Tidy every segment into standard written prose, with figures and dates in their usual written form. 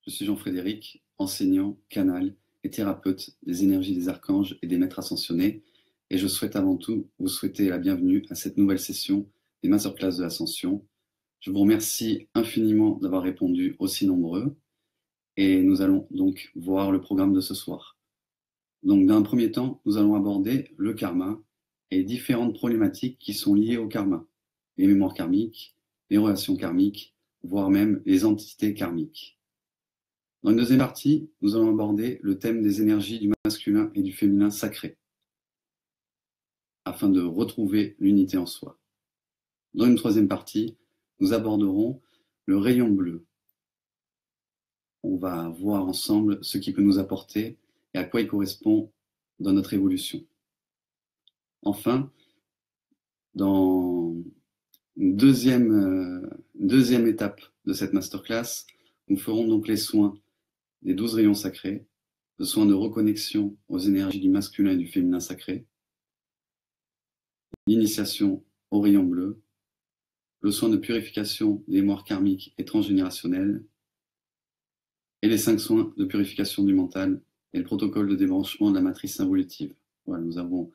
Je suis Jean-Frédéric, enseignant, canal et thérapeute des énergies des archanges et des maîtres ascensionnés, et je souhaite avant tout vous souhaiter la bienvenue à cette nouvelle session des masterclass de l'ascension. Je vous remercie infiniment d'avoir répondu aussi nombreux, et nous allons donc voir le programme de ce soir. Donc, dans un premier temps, nous allons aborder le karma et différentes problématiques qui sont liées au karma, les mémoires karmiques, les relations karmiques, voire même les entités karmiques. Dans une deuxième partie, nous allons aborder le thème des énergies du masculin et du féminin sacré, afin de retrouver l'unité en soi. Dans une troisième partie, nous aborderons le rayon bleu. On va voir ensemble ce qu'il peut nous apporter et à quoi il correspond dans notre évolution. Enfin, dans une deuxième étape de cette masterclass, nous ferons donc les soins des 12 rayons sacrés, le soin de reconnexion aux énergies du masculin et du féminin sacré, l'initiation au rayon bleu, le soin de purification des mémoires karmiques et transgénérationnelles, et les 5 soins de purification du mental et le protocole de débranchement de la matrice involutive. Voilà, nous avons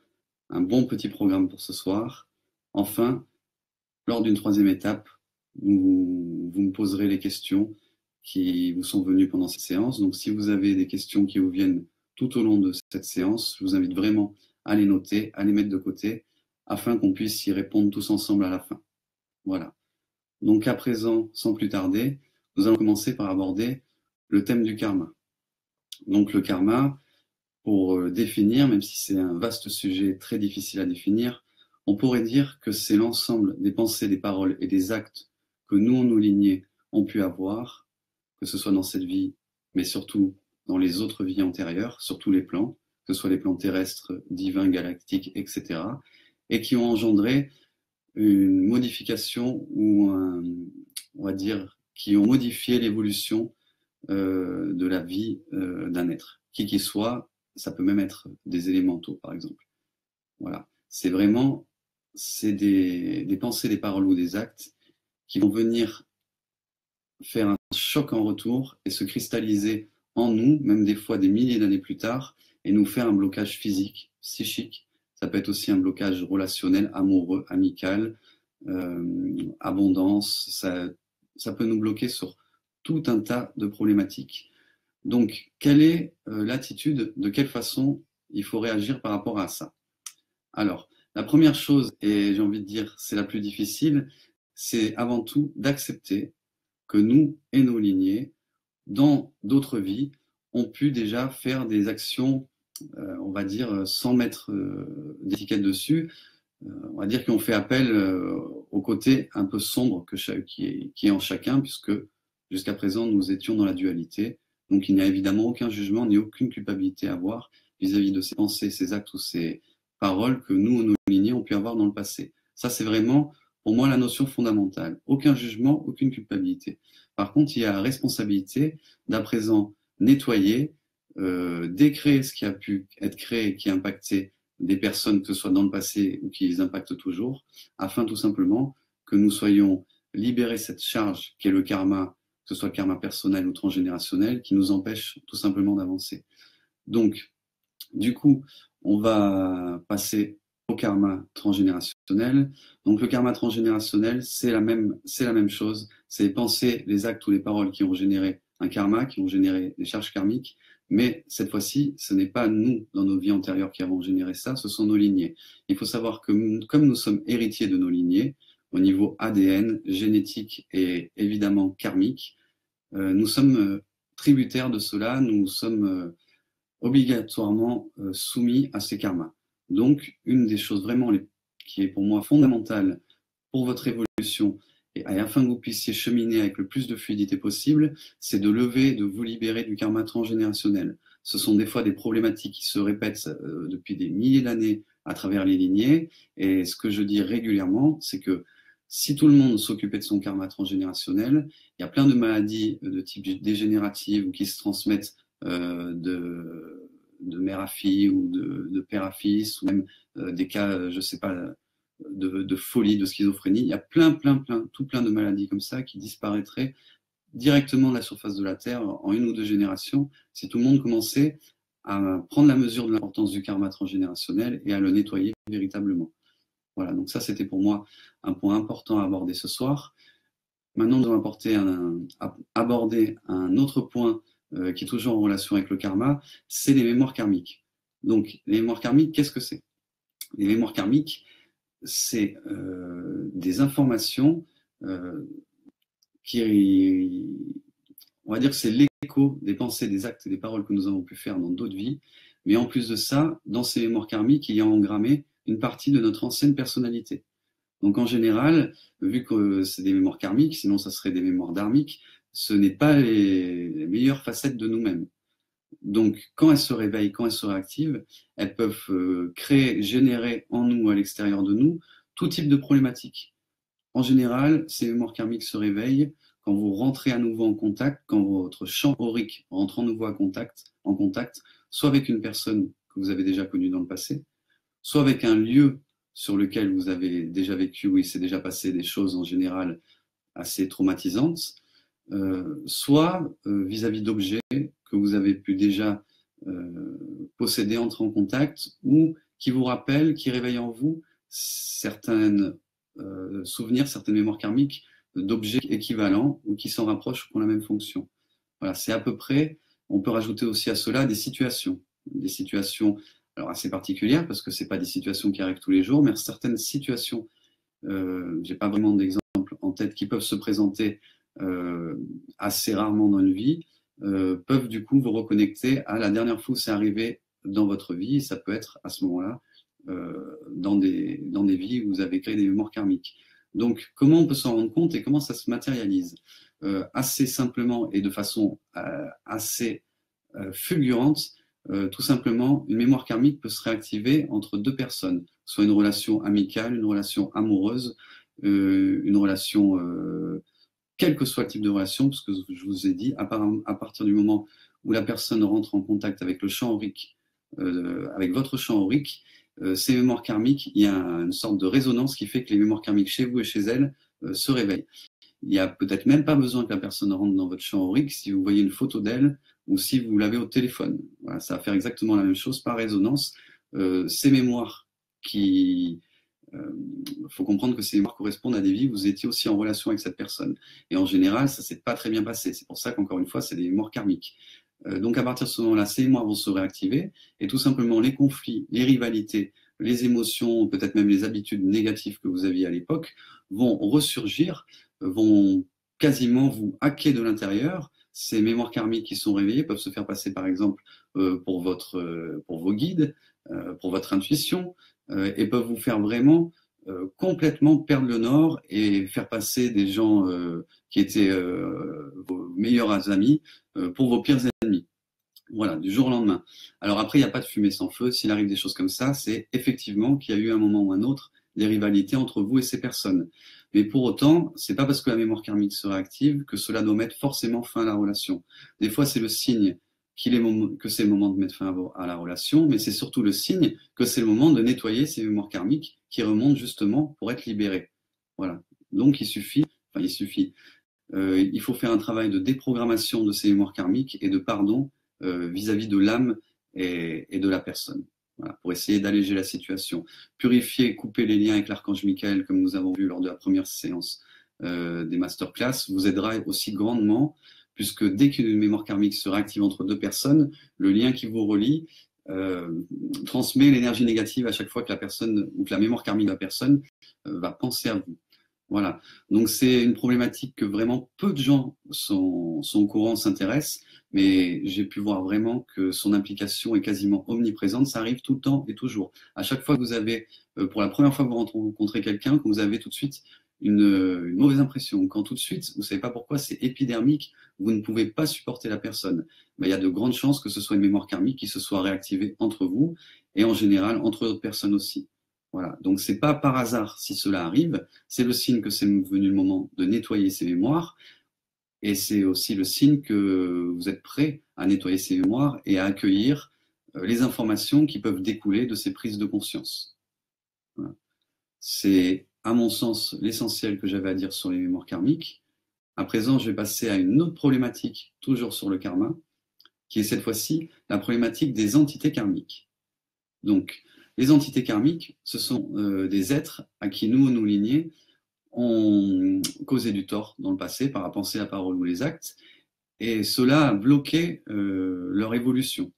un bon petit programme pour ce soir. Enfin, lors d'une troisième étape, vous me poserez les questions qui vous sont venues pendant cette séance. Donc, si vous avez des questions qui vous viennent tout au long de cette séance, je vous invite vraiment à les noter, à les mettre de côté, afin qu'on puisse y répondre tous ensemble à la fin. Voilà. Donc, à présent, sans plus tarder, nous allons commencer par aborder le thème du karma. Donc, le karma, pour définir, même si c'est un vaste sujet très difficile à définir, on pourrait dire que c'est l'ensemble des pensées, des paroles et des actes que nous, nos lignées, ont pu avoir, que ce soit dans cette vie, mais surtout dans les autres vies antérieures, sur tous les plans, que ce soit les plans terrestres, divins, galactiques, etc., et qui ont engendré une modification ou on va dire, qui ont modifié l'évolution de la vie d'un être, qui qu'il soit. Ça peut même être des élémentaux, par exemple. Voilà. C'est vraiment, c'est des pensées, des paroles ou des actes qui vont venir faire un choc en retour et se cristalliser en nous, même des fois des milliers d'années plus tard, et nous faire un blocage physique, psychique. Ça peut être aussi un blocage relationnel, amoureux, amical, abondance. Ça peut nous bloquer sur tout un tas de problématiques. Donc, quelle est l'attitude, de quelle façon il faut réagir par rapport à ça? Alors, la première chose, et j'ai envie de dire c'est la plus difficile, c'est avant tout d'accepter que nous et nos lignées, dans d'autres vies, ont pu déjà faire des actions, on va dire, sans mettre d'étiquette dessus, on va dire qu'ils ont fait appel au côté un peu sombre qui est en chacun, puisque jusqu'à présent, nous étions dans la dualité. Donc, il n'y a évidemment aucun jugement ni aucune culpabilité à avoir vis-à-vis de ces pensées, ces actes ou ces paroles que nous, nos lignées, ont pu avoir dans le passé. Ça, c'est vraiment, pour moi, la notion fondamentale. Aucun jugement, aucune culpabilité. Par contre, il y a la responsabilité d'à présent nettoyer, décréer ce qui a pu être créé, qui a impacté des personnes, que ce soit dans le passé ou qui les impactent toujours, afin tout simplement que nous soyons libérés de cette charge qui est le karma, que ce soit le karma personnel ou transgénérationnel, qui nous empêche tout simplement d'avancer. Donc, du coup, on va passer au karma transgénérationnel. Donc, le karma transgénérationnel, c'est la même chose. C'est les pensées, les actes ou les paroles qui ont généré un karma, qui ont généré des charges karmiques. Mais cette fois-ci, ce n'est pas nous, dans nos vies antérieures, qui avons généré ça, ce sont nos lignées. Il faut savoir que comme nous sommes héritiers de nos lignées, au niveau ADN, génétique et évidemment karmique, nous sommes tributaires de cela, nous sommes obligatoirement soumis à ces karmas. Donc, une des choses vraiment qui est pour moi fondamentale pour votre évolution et afin que vous puissiez cheminer avec le plus de fluidité possible, c'est de lever, de vous libérer du karma transgénérationnel. Ce sont des fois des problématiques qui se répètent depuis des milliers d'années à travers les lignées. Et ce que je dis régulièrement, c'est que si tout le monde s'occupait de son karma transgénérationnel, il y a plein de maladies de type dégénérative ou qui se transmettent de mère à fille ou de père à fils, ou même des cas, je sais pas, de folie, de schizophrénie. Il y a tout plein de maladies comme ça qui disparaîtraient directement de la surface de la Terre en 1 ou 2 générations, si tout le monde commençait à prendre la mesure de l'importance du karma transgénérationnel et à le nettoyer véritablement. Voilà, donc ça c'était pour moi un point important à aborder ce soir. Maintenant, nous allons aborder un autre point qui est toujours en relation avec le karma, c'est les mémoires karmiques. Donc, les mémoires karmiques, qu'est-ce que c'est? Les mémoires karmiques, c'est des informations qui, on va dire que c'est l'écho des pensées, des actes et des paroles que nous avons pu faire dans d'autres vies. Mais en plus de ça, dans ces mémoires karmiques, il y a engrammé une partie de notre ancienne personnalité. Donc en général, vu que c'est des mémoires karmiques, sinon ça serait des mémoires dharmiques, ce n'est pas les meilleures facettes de nous-mêmes. Donc quand elles se réveillent, quand elles se réactivent, elles peuvent créer, générer en nous, à l'extérieur de nous, tout type de problématiques. En général, ces mémoires karmiques se réveillent quand vous rentrez à nouveau en contact, quand votre champ aurique rentre à nouveau en contact, soit avec une personne que vous avez déjà connue dans le passé, soit avec un lieu sur lequel vous avez déjà vécu, où il s'est déjà passé des choses en général assez traumatisantes, soit vis-à-vis d'objets que vous avez pu déjà posséder, entrer en contact, ou qui vous rappellent, qui réveillent en vous certains souvenirs, certaines mémoires karmiques d'objets équivalents ou qui s'en rapprochent ou qui ont la même fonction. Voilà, c'est à peu près, on peut rajouter aussi à cela des situations alors assez particulières, parce que ce n'est pas des situations qui arrivent tous les jours, mais certaines situations, je n'ai pas vraiment d'exemple en tête, qui peuvent se présenter assez rarement dans une vie, peuvent du coup vous reconnecter à la dernière fois où c'est arrivé dans votre vie, et ça peut être à ce moment-là dans des vies où vous avez créé des mémoires karmiques. Donc, comment on peut s'en rendre compte et comment ça se matérialise? Assez simplement et de façon assez fulgurante, tout simplement, une mémoire karmique peut se réactiver entre deux personnes, soit une relation amicale, une relation amoureuse, une relation, quel que soit le type de relation, parce que je vous ai dit, à partir du moment où la personne rentre en contact avec le champ aurique, avec votre champ aurique, ces mémoires karmiques, il y a une sorte de résonance qui fait que les mémoires karmiques chez vous et chez elle se réveillent. Il n'y a peut-être même pas besoin que la personne rentre dans votre champ aurique si vous voyez une photo d'elle ou si vous l'avez au téléphone. Voilà, ça va faire exactement la même chose par résonance. Ces mémoires qui... faut comprendre que ces mémoires correspondent à des vies où vous étiez aussi en relation avec cette personne. Et en général, ça ne s'est pas très bien passé. C'est pour ça qu'encore une fois, c'est des mémoires karmiques. Donc à partir de ce moment-là, ces mémoires vont se réactiver et tout simplement les conflits, les rivalités, les émotions, peut-être même les habitudes négatives que vous aviez à l'époque vont ressurgir, vont quasiment vous hacker de l'intérieur. Ces mémoires karmiques qui sont réveillées peuvent se faire passer par exemple pour vos guides, pour votre intuition, et peuvent vous faire vraiment complètement perdre le nord et faire passer des gens qui étaient vos meilleurs amis pour vos pires ennemis. Voilà, du jour au lendemain. Alors après, il n'y a pas de fumée sans feu. S'il arrive des choses comme ça, c'est effectivement qu'il y a eu un moment ou un autre des rivalités entre vous et ces personnes. Mais pour autant, c'est pas parce que la mémoire karmique se réactive que cela doit mettre forcément fin à la relation. Des fois, c'est le signe que c'est le moment de mettre fin à la relation, mais c'est surtout le signe que c'est le moment de nettoyer ces mémoires karmiques qui remontent justement pour être libérées. Voilà. Donc il faut faire un travail de déprogrammation de ces mémoires karmiques et de pardon vis-à-vis de l'âme et de la personne. Voilà, pour essayer d'alléger la situation. Purifier et couper les liens avec l'archange Michael, comme nous avons vu lors de la première séance des masterclass, vous aidera aussi grandement, puisque dès qu'une mémoire karmique se réactive entre deux personnes, le lien qui vous relie transmet l'énergie négative à chaque fois que la personne, ou que la mémoire karmique de la personne va penser à vous. Voilà. Donc c'est une problématique que vraiment peu de gens sont au courant, s'intéressent, mais j'ai pu voir vraiment que son implication est quasiment omniprésente. Ça arrive tout le temps et toujours. À chaque fois que vous avez, pour la première fois que vous rencontrez quelqu'un, que vous avez tout de suite une mauvaise impression, quand tout de suite, vous ne savez pas pourquoi, c'est épidermique, vous ne pouvez pas supporter la personne, il y a de grandes chances que ce soit une mémoire karmique qui se soit réactivée entre vous et en général entre d'autres personnes aussi. Voilà. Donc c'est pas par hasard si cela arrive, c'est le signe que c'est venu le moment de nettoyer ces mémoires et c'est aussi le signe que vous êtes prêt à nettoyer ces mémoires et à accueillir les informations qui peuvent découler de ces prises de conscience. Voilà. C'est à mon sens l'essentiel que j'avais à dire sur les mémoires karmiques. À présent, je vais passer à une autre problématique, toujours sur le karma, qui est cette fois-ci la problématique des entités karmiques. Donc, les entités karmiques, ce sont des êtres à qui nous, nos lignées, ont causé du tort dans le passé par la pensée, la parole ou les actes, et cela a bloqué leur évolution.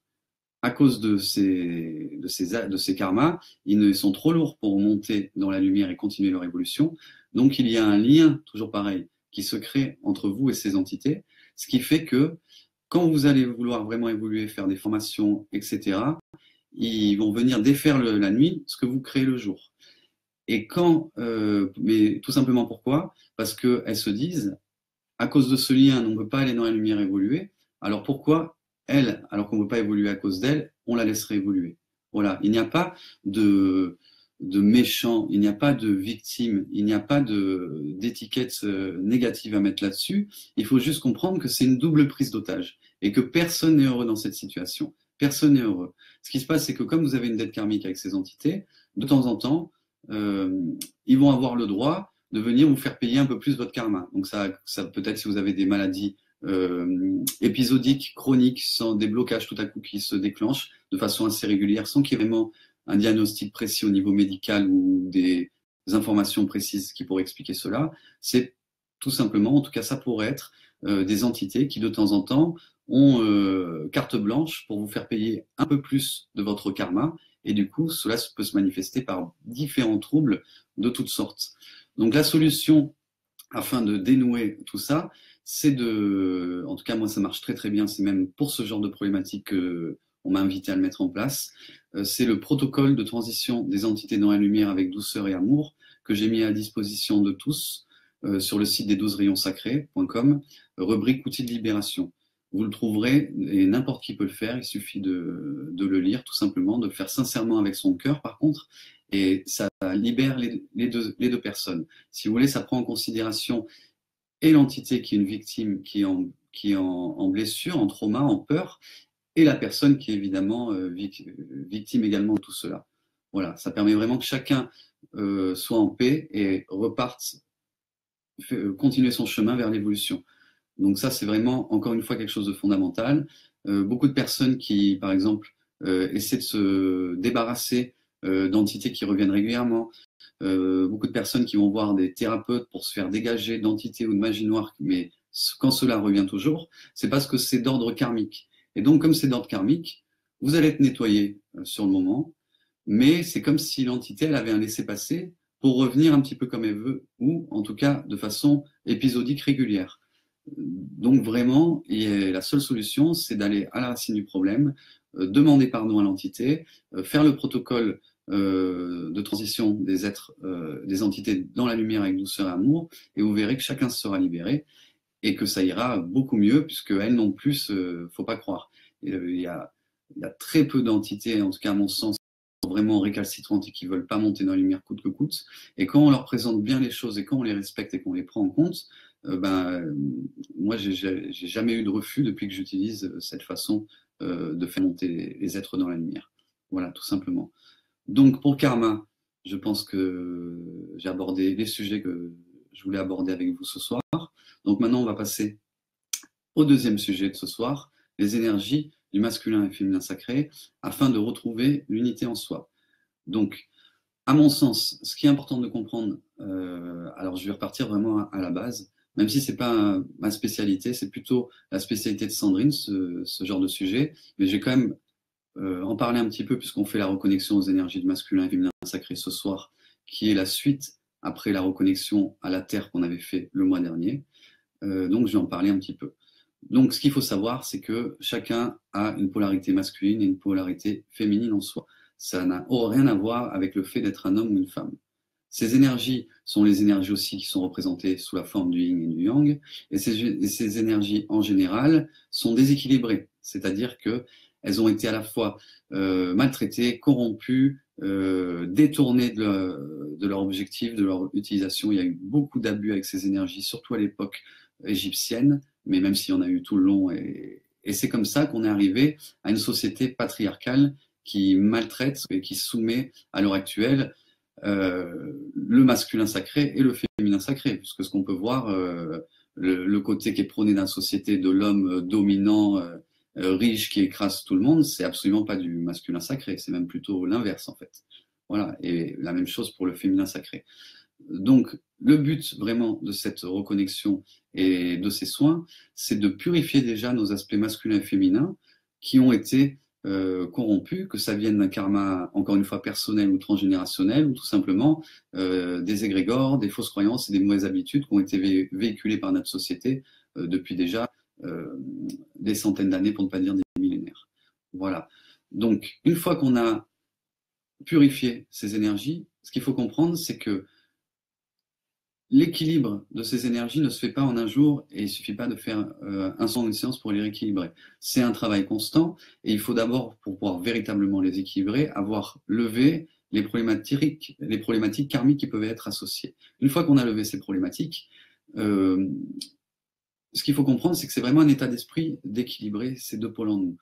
À cause de ces karmas, ils sont trop lourds pour monter dans la lumière et continuer leur évolution. Donc il y a un lien, toujours pareil, qui se crée entre vous et ces entités, ce qui fait que quand vous allez vouloir vraiment évoluer, faire des formations, etc., ils vont venir défaire la nuit ce que vous créez le jour. Et mais tout simplement pourquoi? Parce qu'elles se disent, à cause de ce lien, on ne peut pas aller dans la lumière évoluer. Alors pourquoi elle, alors qu'on ne peut pas évoluer à cause d'elle, on la laisserait évoluer? Voilà, il n'y a pas de méchant, il n'y a pas de victime, il n'y a pas d'étiquette négative à mettre là-dessus. Il faut juste comprendre que c'est une double prise d'otage et que personne n'est heureux dans cette situation. Personne n'est heureux. Ce qui se passe, c'est que comme vous avez une dette karmique avec ces entités, de temps en temps, ils vont avoir le droit de venir vous faire payer un peu plus votre karma. Donc ça peut-être si vous avez des maladies épisodiques, chroniques, sans des blocages tout à coup qui se déclenchent de façon assez régulière, sans qu'il y ait vraiment un diagnostic précis au niveau médical ou des informations précises qui pourraient expliquer cela, c'est tout simplement, en tout cas ça pourrait être des entités qui de temps en temps ont carte blanche pour vous faire payer un peu plus de votre karma, et du coup cela peut se manifester par différents troubles de toutes sortes. Donc la solution afin de dénouer tout ça, c'est en tout cas moi ça marche très très bien, c'est même pour ce genre de problématique qu'on m'a invité à le mettre en place, c'est le protocole de transition des entités dans la lumière avec douceur et amour que j'ai mis à disposition de tous sur le site des 12 rayons sacrés.com, rubrique outils de libération. Vous le trouverez et n'importe qui peut le faire, il suffit de le lire tout simplement, de le faire sincèrement avec son cœur par contre, et ça libère les deux personnes. Si vous voulez, ça prend en considération et l'entité qui est une victime, qui est en blessure, en trauma, en peur, et la personne qui est évidemment victime également de tout cela. Voilà, ça permet vraiment que chacun soit en paix et reparte, continuer son chemin vers l'évolution. Donc ça, c'est vraiment, encore une fois, quelque chose de fondamental. Beaucoup de personnes qui, par exemple, essaient de se débarrasser d'entités qui reviennent régulièrement, beaucoup de personnes qui vont voir des thérapeutes pour se faire dégager d'entités ou de magie noire, mais quand cela revient toujours, c'est parce que c'est d'ordre karmique. Et donc, comme c'est d'ordre karmique, vous allez être nettoyé sur le moment, mais c'est comme si l'entité, elle avait un laissez-passer pour revenir un petit peu comme elle veut, ou en tout cas de façon épisodique régulière. Donc vraiment, la seule solution, c'est d'aller à la racine du problème, demander pardon à l'entité, faire le protocole de transition des êtres, des entités dans la lumière avec douceur et amour, et vous verrez que chacun sera libéré et que ça ira beaucoup mieux, puisque elles non plus, faut pas croire. Il y a très peu d'entités, en tout cas à mon sens, vraiment récalcitrantes et qui veulent pas monter dans la lumière coûte que coûte. Et quand on leur présente bien les choses et quand on les respecte et qu'on les prend en compte, moi j'ai jamais eu de refus depuis que j'utilise cette façon de faire monter les êtres dans la lumière. Voilà, tout simplement. Donc pour karma, je pense que j'ai abordé les sujets que je voulais aborder avec vous ce soir. Donc maintenant on va passer au deuxième sujet de ce soir, les énergies du masculin et féminin sacré, afin de retrouver l'unité en soi. Donc, à mon sens, ce qui est important de comprendre, alors je vais repartir vraiment à la base, même si c'est pas ma spécialité, c'est plutôt la spécialité de Sandrine, ce genre de sujet, mais je vais quand même en parler un petit peu puisqu'on fait la reconnexion aux énergies du masculin et féminin sacré ce soir, qui est la suite après la reconnexion à la Terre qu'on avait fait le mois dernier. Donc, je vais en parler un petit peu. Donc, ce qu'il faut savoir, c'est que chacun a une polarité masculine et une polarité féminine en soi. Ça n'a rien à voir avec le fait d'être un homme ou une femme. Ces énergies sont les énergies aussi qui sont représentées sous la forme du yin et du yang, et ces énergies en général sont déséquilibrées, c'est-à-dire qu'elles ont été à la fois maltraitées, corrompues, détournées de leur objectif, de leur utilisation. Il y a eu beaucoup d'abus avec ces énergies, surtout à l'époque égyptienne, mais même s'il y en a eu tout le long. Et c'est comme ça qu'on est arrivé à une société patriarcale qui maltraite et qui soumet à l'heure actuelle le masculin sacré et le féminin sacré, puisque ce qu'on peut voir le côté qui est prôné dans la société de l'homme dominant, riche, qui écrase tout le monde, c'est absolument pas du masculin sacré, c'est même plutôt l'inverse en fait. Voilà, et la même chose pour le féminin sacré. Donc, le but vraiment de cette reconnexion et de ces soins, c'est de purifier déjà nos aspects masculins et féminins qui ont été corrompus, que ça vienne d'un karma, encore une fois, personnel ou transgénérationnel, ou tout simplement des égrégores, des fausses croyances et des mauvaises habitudes qui ont été véhiculées par notre société depuis déjà des centaines d'années, pour ne pas dire des millénaires. Voilà. Donc, une fois qu'on a purifié ces énergies, ce qu'il faut comprendre, c'est que l'équilibre de ces énergies ne se fait pas en un jour et il ne suffit pas de faire un son ou une séance pour les rééquilibrer. C'est un travail constant et il faut d'abord, pour pouvoir véritablement les équilibrer, avoir levé les problématiques karmiques qui peuvent être associées. Une fois qu'on a levé ces problématiques, ce qu'il faut comprendre, c'est que c'est vraiment un état d'esprit d'équilibrer ces deux pôles en nous.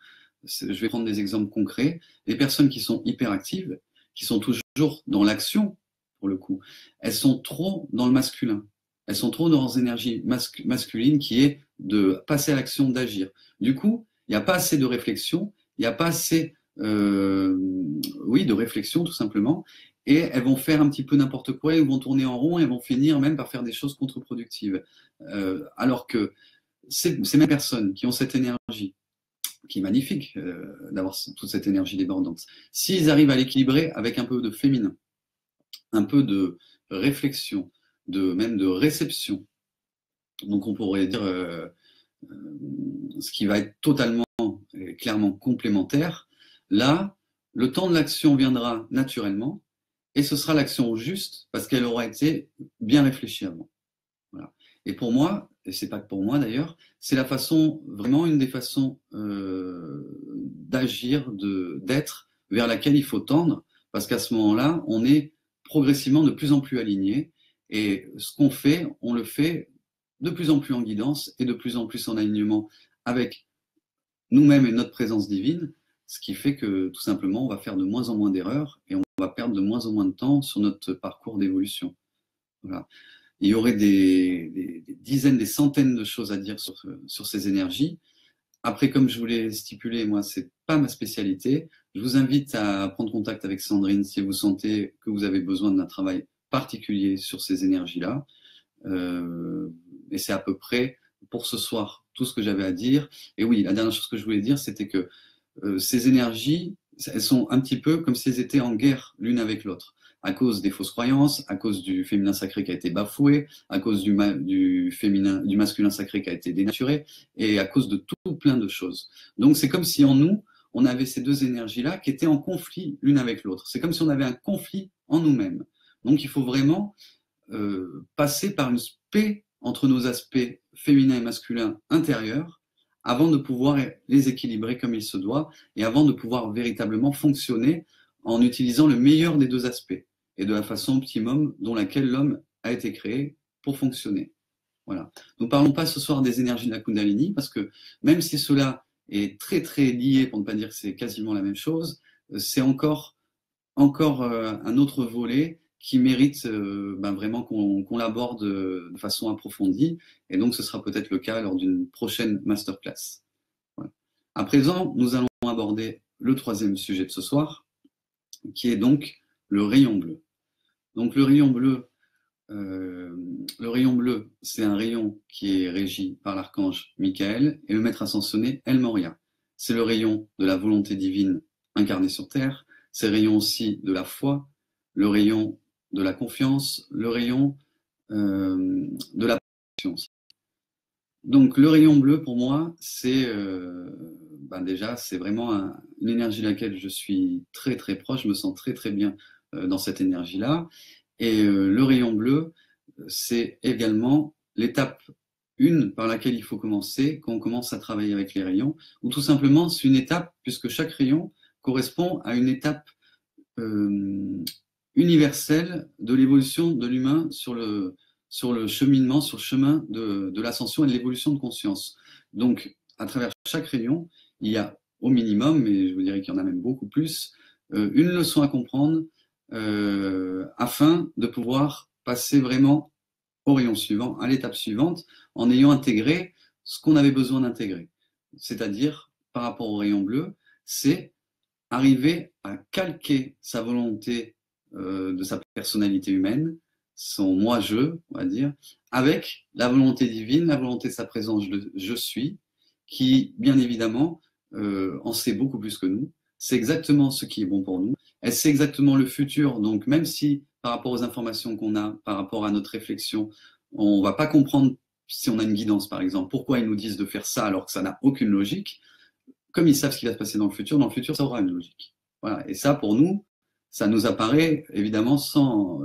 Je vais prendre des exemples concrets. Les personnes qui sont hyperactives, qui sont toujours dans l'action, pour le coup, elles sont trop dans le masculin. Elles sont trop dans leurs énergies masculines qui est de passer à l'action, d'agir. Du coup, il n'y a pas assez de réflexion, il n'y a pas assez de réflexion tout simplement, et elles vont faire un petit peu n'importe quoi, elles vont tourner en rond, et elles vont finir même par faire des choses contre-productives. Alors que ces mêmes personnes qui ont cette énergie, qui est magnifique d'avoir toute cette énergie débordante, s'ils arrivent à l'équilibrer avec un peu de féminin, un peu de réflexion, même de réception. Donc on pourrait dire ce qui va être totalement et clairement complémentaire. Là, le temps de l'action viendra naturellement et ce sera l'action juste parce qu'elle aura été bien réfléchie avant. Voilà. Et pour moi, et c'est pas que pour moi d'ailleurs, c'est la façon, vraiment une des façons d'agir, d'être vers laquelle il faut tendre, parce qu'à ce moment-là, on est progressivement de plus en plus aligné, et ce qu'on fait, on le fait de plus en plus en guidance et de plus en plus en alignement avec nous-mêmes et notre présence divine, ce qui fait que tout simplement, on va faire de moins en moins d'erreurs et on va perdre de moins en moins de temps sur notre parcours d'évolution. Voilà. Il y aurait des dizaines, des centaines de choses à dire sur ces énergies. Après, comme je vous l'ai stipulé, moi, c'est pas ma spécialité. Je vous invite à prendre contact avec Sandrine si vous sentez que vous avez besoin d'un travail particulier sur ces énergies-là. Et c'est à peu près pour ce soir tout ce que j'avais à dire. Et oui, la dernière chose que je voulais dire, c'était que ces énergies, elles sont un petit peu comme si elles étaient en guerre l'une avec l'autre, à cause des fausses croyances, à cause du féminin sacré qui a été bafoué, à cause du masculin sacré qui a été dénaturé, et à cause de tout plein de choses. Donc c'est comme si en nous, on avait ces deux énergies-là qui étaient en conflit l'une avec l'autre. C'est comme si on avait un conflit en nous-mêmes. Donc il faut vraiment passer par une paix entre nos aspects féminins et masculins intérieurs avant de pouvoir les équilibrer comme il se doit et avant de pouvoir véritablement fonctionner en utilisant le meilleur des deux aspects et de la façon optimum dont laquelle l'homme a été créé pour fonctionner. Voilà. Nous ne parlons pas ce soir des énergies de la Kundalini parce que même si cela est très très lié, pour ne pas dire que c'est quasiment la même chose, c'est encore un autre volet qui mérite vraiment qu'on l'aborde de façon approfondie. Et donc, ce sera peut-être le cas lors d'une prochaine masterclass. Voilà. À présent, nous allons aborder le troisième sujet de ce soir, qui est donc le rayon bleu. Donc, le rayon bleu, c'est un rayon qui est régi par l'archange Michael et le maître ascensionné El Moria. C'est le rayon de la volonté divine incarnée sur Terre. C'est le rayon aussi de la foi, le rayon de la confiance, le rayon de la patience. Donc le rayon bleu pour moi, c'est déjà c'est vraiment une énergie de laquelle je suis très très proche, je me sens très très bien dans cette énergie-là. Et le rayon bleu, c'est également l'étape 1 par laquelle il faut commencer quand on commence à travailler avec les rayons, ou tout simplement c'est une étape puisque chaque rayon correspond à une étape universelle de l'évolution de l'humain sur le cheminement, sur le chemin de l'ascension et de l'évolution de conscience. Donc, à travers chaque rayon, il y a au minimum, mais je vous dirais qu'il y en a même beaucoup plus, une leçon à comprendre afin de pouvoir passer vraiment au rayon suivant, à l'étape suivante, en ayant intégré ce qu'on avait besoin d'intégrer. C'est-à-dire, par rapport au rayon bleu, c'est arriver à calquer sa volonté de sa personnalité humaine, son moi-je, on va dire, avec la volonté divine, la volonté de sa présence je suis, qui, bien évidemment, en sait beaucoup plus que nous. C'est exactement ce qui est bon pour nous. Elle sait exactement le futur. Donc, même si, par rapport aux informations qu'on a, par rapport à notre réflexion, on ne va pas comprendre si on a une guidance, par exemple, pourquoi ils nous disent de faire ça alors que ça n'a aucune logique. Comme ils savent ce qui va se passer dans le futur, ça aura une logique. Voilà. Et ça, pour nous, ça nous apparaît évidemment sans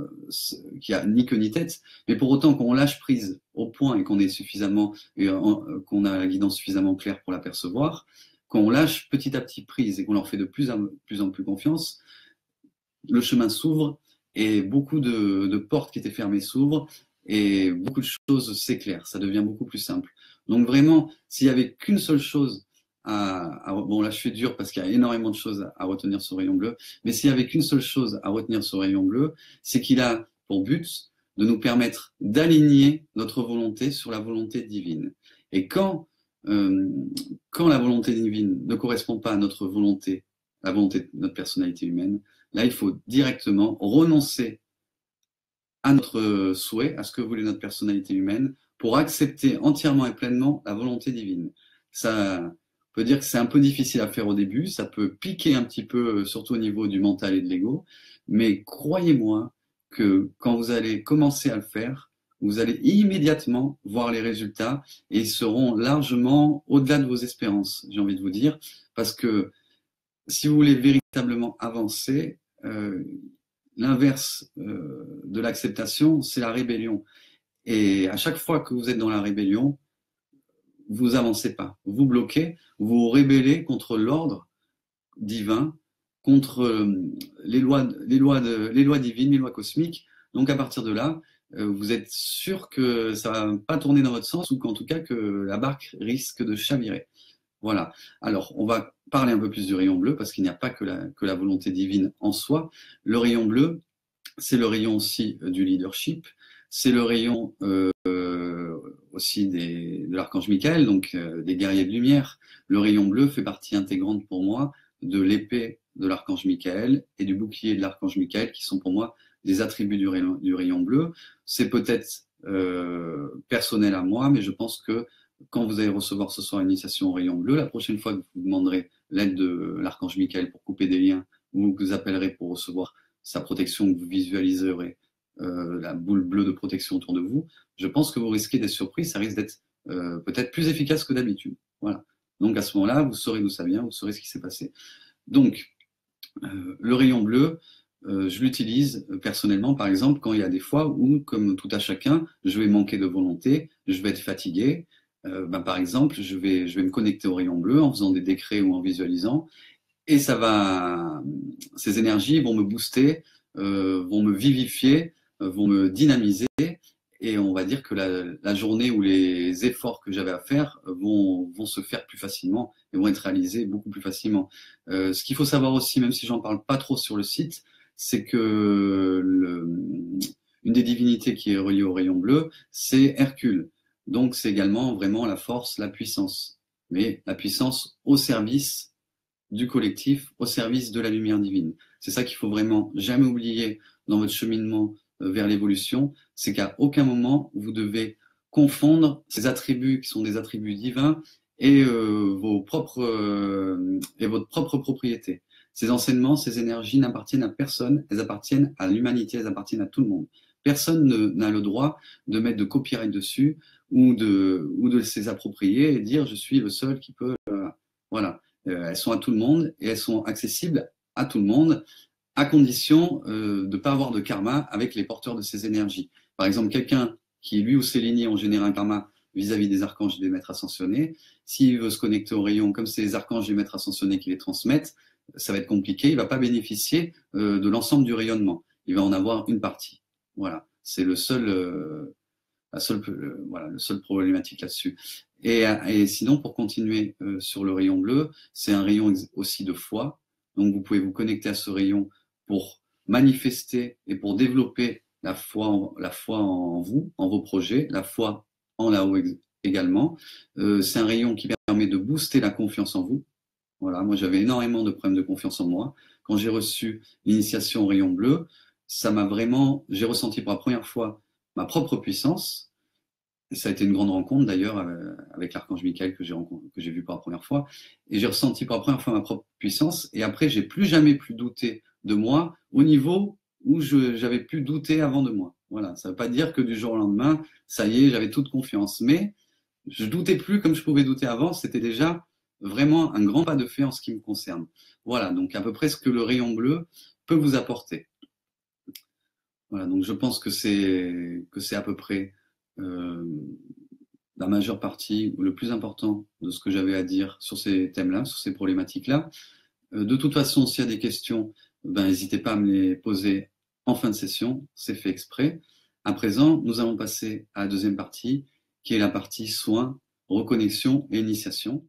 qu'il n'y a ni queue ni tête, mais pour autant qu'on lâche prise au point et qu'on est suffisamment, qu'on a la guidance suffisamment claire pour l'apercevoir, qu'on lâche petit à petit prise et qu'on leur fait de plus en plus confiance, le chemin s'ouvre et beaucoup de portes qui étaient fermées s'ouvrent et beaucoup de choses s'éclairent. Ça devient beaucoup plus simple. Donc vraiment, s'il y avait qu'une seule chose bon là je suis dur parce qu'il y a énormément de choses à retenir sur rayon bleu, mais s'il y avait qu'une seule chose à retenir sur rayon bleu, c'est qu'il a pour but de nous permettre d'aligner notre volonté sur la volonté divine. Et quand la volonté divine ne correspond pas à notre volonté, la volonté de notre personnalité humaine, là il faut directement renoncer à notre souhait, à ce que voulait notre personnalité humaine, pour accepter entièrement et pleinement la volonté divine. Ça peut dire que c'est un peu difficile à faire au début, ça peut piquer un petit peu, surtout au niveau du mental et de l'ego, mais croyez-moi que quand vous allez commencer à le faire, vous allez immédiatement voir les résultats et ils seront largement au-delà de vos espérances, j'ai envie de vous dire, parce que si vous voulez véritablement avancer, l'inverse de l'acceptation, c'est la rébellion. Et à chaque fois que vous êtes dans la rébellion, vous avancez pas, vous bloquez, vous vous rébellez contre l'ordre divin, contre les lois divines, les lois cosmiques. Donc à partir de là, vous êtes sûr que ça va pas tourner dans votre sens ou qu'en tout cas que la barque risque de chavirer. Voilà. Alors, on va parler un peu plus du rayon bleu parce qu'il n'y a pas que la volonté divine en soi. Le rayon bleu, c'est le rayon aussi du leadership, c'est le rayon aussi de l'archange Michael, donc des guerriers de lumière. Le rayon bleu fait partie intégrante pour moi de l'épée de l'archange Michael et du bouclier de l'archange Michael, qui sont pour moi des attributs du rayon bleu. C'est peut-être personnel à moi, mais je pense que quand vous allez recevoir ce soir une initiation au rayon bleu, la prochaine fois que vous demanderez l'aide de l'archange Michael pour couper des liens, ou que vous appellerez pour recevoir sa protection, que vous visualiserez la boule bleue de protection autour de vous, je pense que vous risquez des surprises, ça risque d'être peut-être plus efficace que d'habitude. Voilà. Donc à ce moment-là, vous saurez d'où ça vient, vous saurez ce qui s'est passé. Donc, le rayon bleu, je l'utilise personnellement, par exemple, quand il y a des fois où, comme tout à chacun, je vais manquer de volonté, je vais être fatigué. Par exemple, je vais me connecter au rayon bleu en faisant des décrets ou en visualisant, et ces énergies vont me booster, vont me vivifier, vont me dynamiser, et on va dire que la journée ou les efforts que j'avais à faire vont se faire plus facilement et vont être réalisés beaucoup plus facilement. Ce qu'il faut savoir aussi, même si j'en parle pas trop sur le site, c'est que une des divinités qui est reliée au rayon bleu, c'est Hercule. Donc c'est également vraiment la force, la puissance, mais la puissance au service du collectif, au service de la lumière divine. C'est ça qu'il faut vraiment jamais oublier dans votre cheminement vers l'évolution, c'est qu'à aucun moment vous devez confondre ces attributs qui sont des attributs divins et votre propre propriété. Ces enseignements, ces énergies n'appartiennent à personne, elles appartiennent à l'humanité, elles appartiennent à tout le monde. Personne n'a le droit de mettre de copyright dessus ou de se approprier et dire je suis le seul qui peut. Voilà. Elles sont à tout le monde et elles sont accessibles à tout le monde à condition de ne pas avoir de karma avec les porteurs de ces énergies. Par exemple, quelqu'un qui, lui ou ses lignées ont généré un karma vis-à-vis des archanges et des maîtres ascensionnés, s'il veut se connecter au rayon, comme c'est les archanges et les maîtres ascensionnés qui les transmettent, ça va être compliqué, il ne va pas bénéficier de l'ensemble du rayonnement. Il va en avoir une partie. Voilà, c'est le seul problématique là-dessus. Et sinon, pour continuer sur le rayon bleu, c'est un rayon aussi de foi. Donc, vous pouvez vous connecter à ce rayon pour manifester et pour développer la foi en vous, en vos projets, la foi en là-haut également. C'est un rayon qui permet de booster la confiance en vous. Voilà, moi j'avais énormément de problèmes de confiance en moi. Quand j'ai reçu l'initiation au rayon bleu, ça m'a vraiment, j'ai ressenti pour la première fois ma propre puissance. Et ça a été une grande rencontre d'ailleurs avec l'archange Michael que j'ai vu pour la première fois. Et j'ai ressenti pour la première fois ma propre puissance. Et après, j'ai plus jamais pu douter de moi au niveau où j'avais pu douter avant de moi. Voilà, ça ne veut pas dire que du jour au lendemain, ça y est, j'avais toute confiance. Mais je doutais plus comme je pouvais douter avant. C'était déjà vraiment un grand pas de fait en ce qui me concerne. Voilà, donc à peu près ce que le rayon bleu peut vous apporter. Voilà, donc je pense que c'est à peu près euh, la majeure partie ou le plus important de ce que j'avais à dire sur ces thèmes-là, sur ces problématiques-là. De toute façon, s'il y a des questions, ben, n'hésitez pas à me les poser en fin de session, c'est fait exprès. À présent, nous allons passer à la deuxième partie, qui est la partie soins, reconnexion et initiation.